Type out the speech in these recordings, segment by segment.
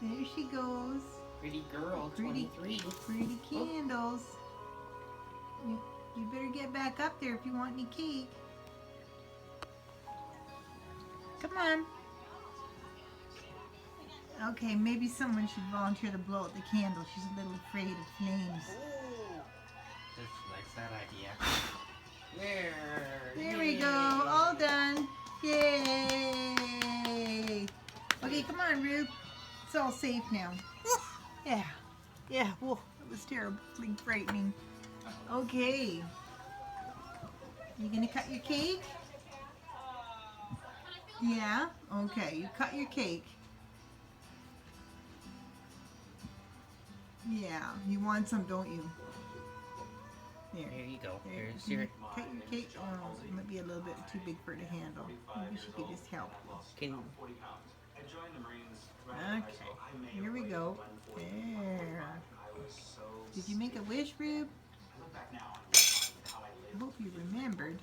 There she goes. Pretty girl, Pretty, 23. pretty candles. You better get back up there if you want any cake. Come on. Okay, maybe someone should volunteer to blow out the candle. She's a little afraid of flames. Just likes that idea. There we go. All done. Yay! Okay, come on, Rube. It's all safe now. Yeah. Yeah. Whoa, that was terribly frightening. Okay. You gonna cut your cake? Yeah? Okay, you cut your cake. Yeah, you want some, don't you? There you go. There. Here's your... Cut your cake. Oh, it might be a little bit too big for her to handle. Maybe she could just help. Can... Okay, here we go. There. Did you make a wish, Rube? I hope you remembered.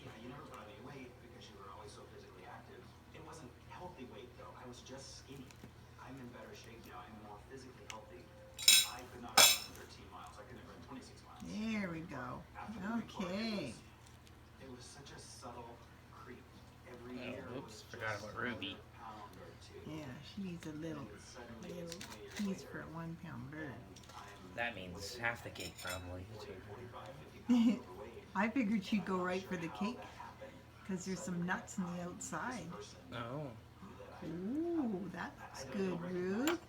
Just skinny. I'm in better shape now. I'm more physically healthy. I could not run 13 miles. I could have run 26 miles. There we go. Okay. It was such a subtle creep. Every year. Oops, forgot about Ruby. Yeah, she needs a little piece for a 1 pound bird. That means half the cake, probably. I figured she'd go right for the cake because there's some nuts on the outside. Oh. Ooh, that looks good, Ruth.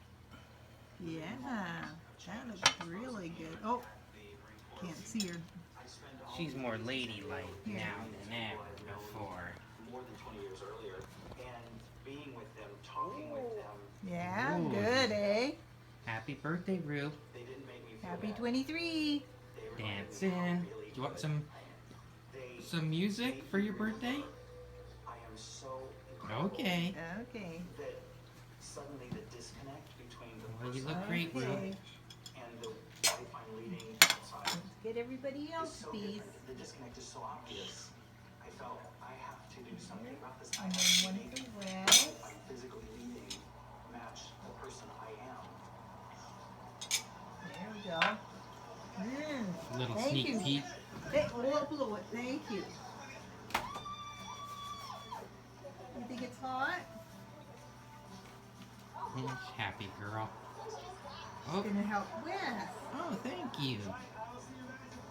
Yeah, that looks really good. Oh, can't see her. She's more ladylike now than ever before. More than 20 years earlier, and being with them, talking with them. Yeah, Ooh. good, eh? Happy birthday, Rube. They didn't make me feel Happy bad. 23. Dancing. Do you want some music for your birthday? I am so Okay. Okay. that suddenly the disconnect between the Well, you person look great, Rube. Okay. and the life I'm leading outside Let's get everybody is else so a piece. different. The disconnect is so obvious. I felt I have to do something about this. I And have then to one make for the Red. life I'm physically leading match the person I am. There we go. Little Thank sneak you. peek. Hey, we'll blow it. Thank you. You think it's hot? Happy girl. It's Oh, gonna help with. oh, thank you.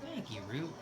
Thank you, Rube.